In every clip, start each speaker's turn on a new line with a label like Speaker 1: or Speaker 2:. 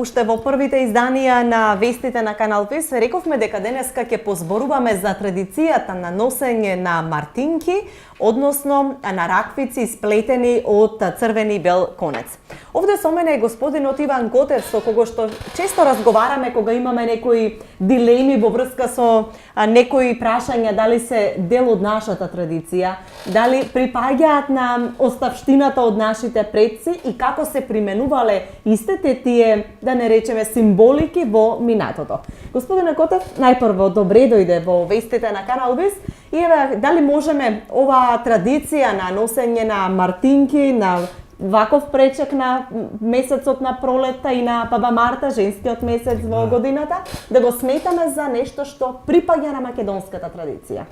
Speaker 1: Уште во првите изданија на вестите на Канал Плюс рековме дека денеска ќе позборуваме за традицијата на носење на мартинки, односно на раквици сплетени од црвени и бел конец. Овде со мене е господинот Иван Котев, со кого што често разговараме кога имаме некои дилеми во врска со некои прашања дали се дел од нашата традиција, дали припаѓаат на оставштината од нашите предци и како се применувале истите тие, да не речеме, символики во минатото. Господине Котев, најпрво добре дојде во вестите на Канал Плюс и еве дали можеме оваа традиција на носење на мартинки, на ваков пречек на месецот на пролетта и на Баба Марта, женскиот месец во годината, да го сметаме за нешто што припаѓа на македонската традиција.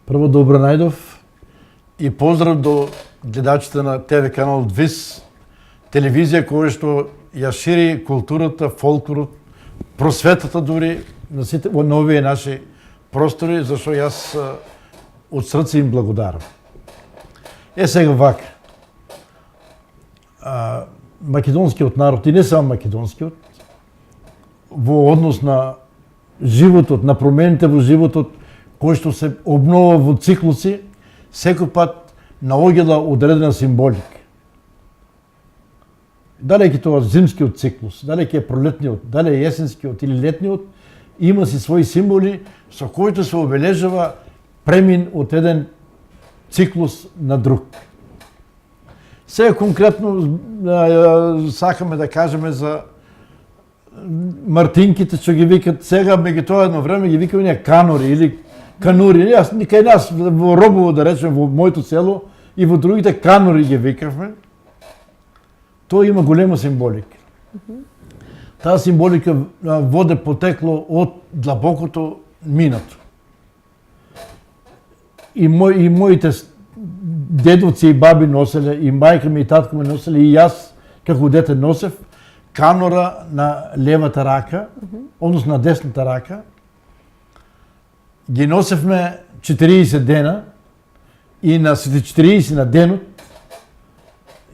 Speaker 2: Прво добро најдов и поздрав до гледачите на ТВ Канал ВИС, телевизија која што ја шири културата, фолклорот, просветата дури на сите во новие наши простори, зашто јас од срце им благодарам. Сега вака. Македонскиот народ и не само македонскиот, во однос на животот, на промените во животот, кој што се обновува во циклуси, секој пат наоѓала одредена символика. Дали е тоа зимскиот циклус, дали е пролетниот, дали е есенскиот или летниот, има си своји символи со кои се обележава премин од еден циклус на друг. Сега конкретно сакаме да кажеме за мартинките што ги викат сега, меѓутоа едно време ги викаме ние канори или канури. Јас кај нас во Робово, да речеме, во моето село и во другите канори ги викавме. Тоа има голема символика. Таа символика воде потекло од длабокото минато. И моите дедовци и баби носеле, и мајка ми и татко ми носеле, и јас како дете носев канора на левата рака, односно на десната рака. Ги носевме 40 дена и на 40 на денот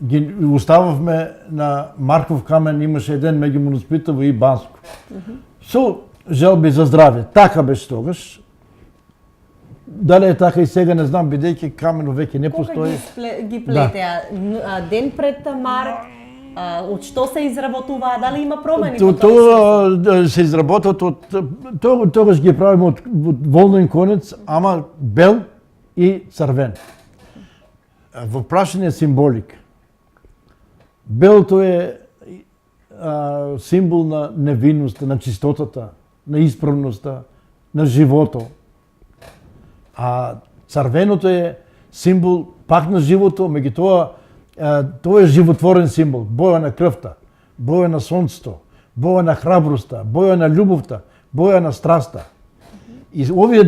Speaker 2: ги остававме на Марков камен, имаше еден меѓу Моноспитово и Банско. Со желби за здравје. Така беше тогаш. Дали е така и сега не знам, бидејќи камено веќе не постои.
Speaker 1: Кога ги плетеа? Ден пред март? Од што се изработува? Дали има промени?
Speaker 2: Тоа се изработат од тогаш ги правиме од волнен конец, ама бел и црвен. Во прашање символика. Белото е символ на невинноста, на чистотата, на исправноста, на живото. А црвеното е символ пак на живото, меѓутоа тоа е животворен символ, боја на крвта, боја на сонцето, боја на храброста, боја на љубовта, боја на страста. И овие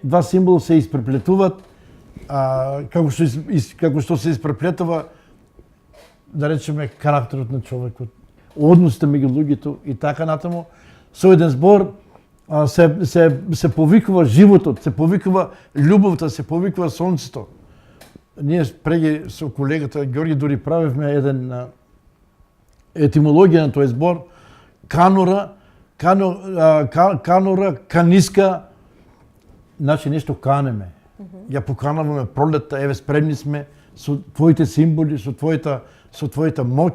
Speaker 2: два символа се испреплетуваат како што се испреплетува, да речеме, карактерот на човекот, односите меѓу луѓето и така натаму. Со еден збор се повикува животот, се повикува љубовта, се повикува сонцето. Ние преги со колегата Ѓорги дури правевме еден етимологија на тој збор. Канора, каниска, значи нешто канеме. Ја поканаваме пролетта, еве спремни сме со твоите символи, со твојата моќ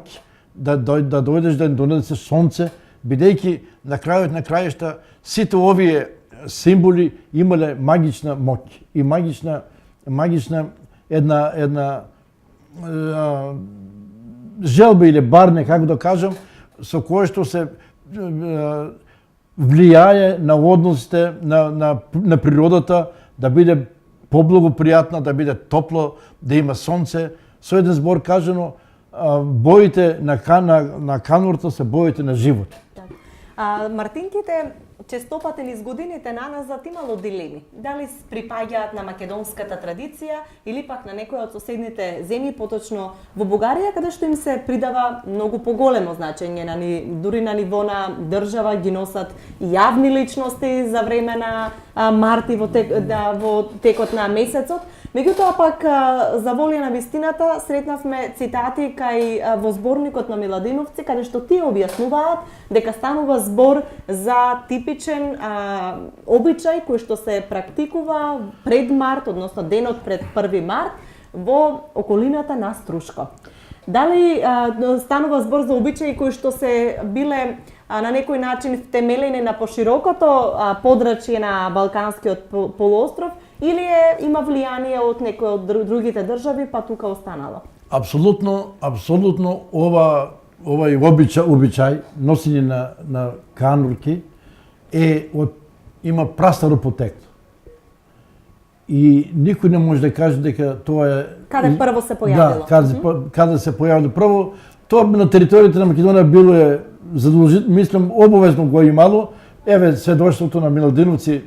Speaker 2: да дојдеш да донесе сонце, бидејќи на крајот на крајшта сите овие символи имале магична моќ и магична една желба или барне, како да кажам, со која што се влијае на односите на природата, да биде поблагопријатна, да биде топло, да има сонце. Со еден збор кажано, боите на канорта се боите на живот.
Speaker 1: Мартинките честопати низ годините наназад имало дилеми. Дали припаѓаат на македонската традиција или пак на некоја од соседните земји, поточно во Бугарија, каде што им се придава многу поголемо значење, дури на ниво на држава ги носат јавни личности за време на март и во текот на месецот. Меѓутоа пак за волја на вистината сретнавме цитати кај во зборникот на Миладиновци каде што тие објаснуваат дека станува збор за типичен обичај кој што се практикува пред март, односно денот пред 1 март во околината на Струшко. Дали станува збор за обичаи кои што се биле на некој начин втемелени на поширокото подрачје на Балканскиот полуостров или има влијание од некои од другите држави, па тука останало?
Speaker 2: Апсолутно овај обичај носење на канурки има прастаро потекло. И никој не може да каже дека тоа е...
Speaker 1: Каде прво се појавило?
Speaker 2: Да, каде се појавило прво. Тоа на територијата на Македонија било задолжително, мислам, обовезно го имало. Еве сведоштвото на Миладиновци,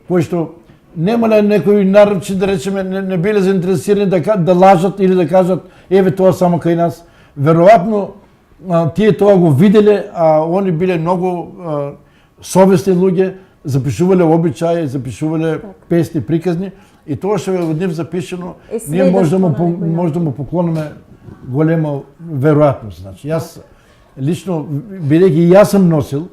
Speaker 2: кои што немале некои нарочи, да речеме, не биле заинтересирани да лажат или да кажат еве тоа само кај нас. Веројатно тие тоа го виделе, а они биле многу совесни луѓе, запишувале обичаи, запишувале песни, приказни и тоа што е од нив запишено, ние може да му поклониме голема веројатност. Значи, јас лично, бидејќи јас сум носил,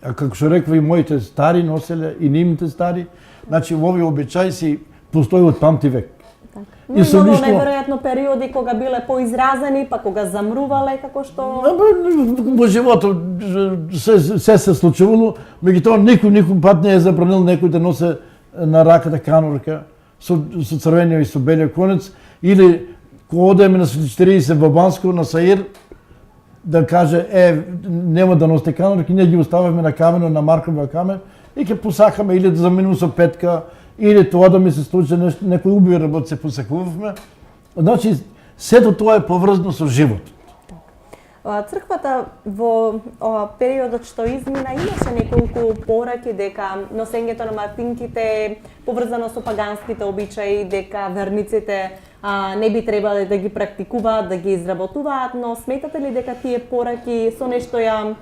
Speaker 2: а како што реква и моите стари носеле и нивните стари, значи овој обичај си постои од памти век.
Speaker 1: Но и многу неверојатно периоди кога биле поизразени, па кога замрувале, како што...
Speaker 2: Во животот се случувало, меѓутоа никој пат не е забранил некој да носе на раката канурка со црвениот и со белиот конец, или кога одеме на Свети во Банско, на Саир, да каже, нема да носите канурки, ние ги оставаме на камено, на Маркова камен, и ќе посакаме или да заминуваме со петка, или тоа да ми се случи некој убиви работ се посакувавме. Значи, сето тоа е поврзано со живот.
Speaker 1: Црквата во периодот што измина имаше неколку пораки дека носењето на мартинките поврзано со паганските обичаи, дека верниците не би требале да ги практикуваат, да ги изработуваат, но сметате ли дека тие пораки со нешто ја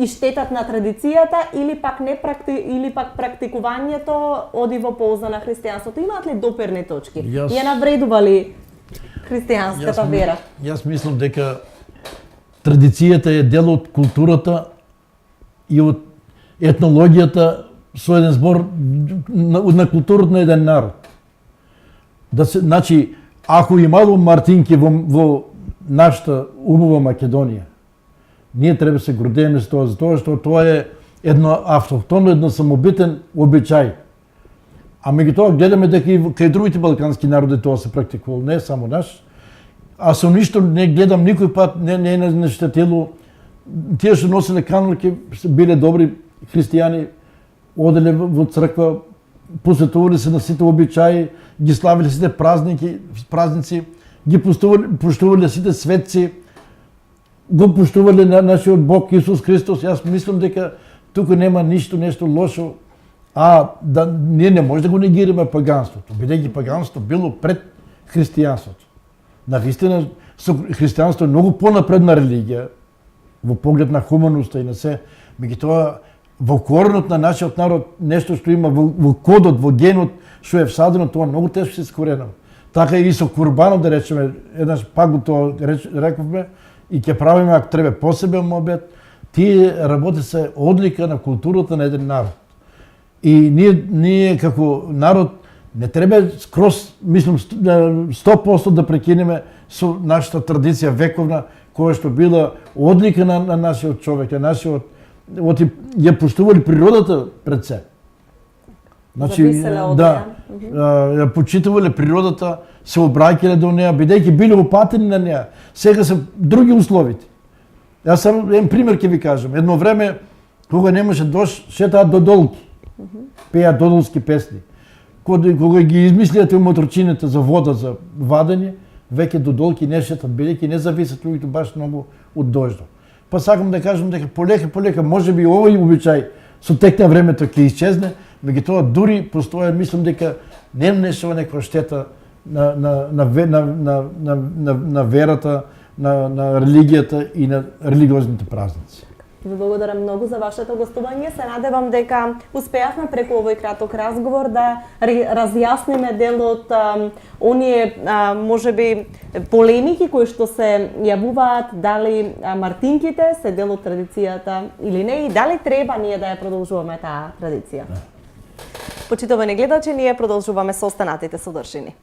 Speaker 1: иштетат на традицијата или пак практикувањето оди во полза на христијанството? Имаат ли доперни точки? Ја навредува ли христијанската вера?
Speaker 2: Јас мислам дека традицијата е дел од културата и од етнологијата со еден збор на културата на еден народ. Значи, ако имало мартинки во нашата убава Македонија, ние треба се гордееме с тоа, затоа што тоа е едно автохтонно, едно самобитен обичај. А меѓутоа гледаме дека и кај другите балкански народи тоа се практикувало, не само наш. А со ништо не гледам никој пат не штетило. Тие што носеле канурки биле добри христијани, оделе во црква, посветувале се на сите обичаи, ги славиле сите празници, ги поштувале сите светци, го поштувале на нашиот Бог Исус Христос. Јас мислам дека тука нема нешто лошо, ние не може да го негираме паганството, бидејќи паганството било пред христијанството. Навистина, христијанството е многу понапредна религија во поглед на хуманоста и на се. Меѓутоа, во коренот на нашиот народ, нешто што има во кодот, во генот, што е всадено, тоа многу тешко се искоренува. Така и со курбанот, да речеме, еднаш пак го тоа рековме, и ќе правиме, ако треба, посебен обед, тие работи се одлика на културата на еден народ. И ние како народ не треба скроз, мислам, 100% да прекинеме со нашата традиција вековна, која што била одлика на нашиот човек, на нашиот, ја поштували природата пред се. Значи, ја почитувале природата, се обраќале до неа, бидејќи биле упатени на неа. Сега се други условите. Јас само еден пример ќе ви кажам. Едно време, кога немаше дожд, шетаат додолки. Пеат додолски песни. Кога ги измислијате моторчините за вода за вадење, веќе додолки не шетат, бидејќи не зависат луѓето баш многу од дождот. Па сакам да кажам дека полека, можеби овој обичај со тек на времето ќе исчезне, меѓутоа дури постоја, мислам дека не нанесува некоја штета на верата, на религијата и на религиозните празници.
Speaker 1: Ви благодарам многу за вашето гостување. Се надевам дека успеавме преку овој краток разговор да разјасниме дел од оние можеби полемики кои што се јавуваат, дали мартинките се дел од традицијата или не и дали треба ние да ја продолжуваме таа традиција. Почитувани гледачи, ние продолжуваме со останатите содржини.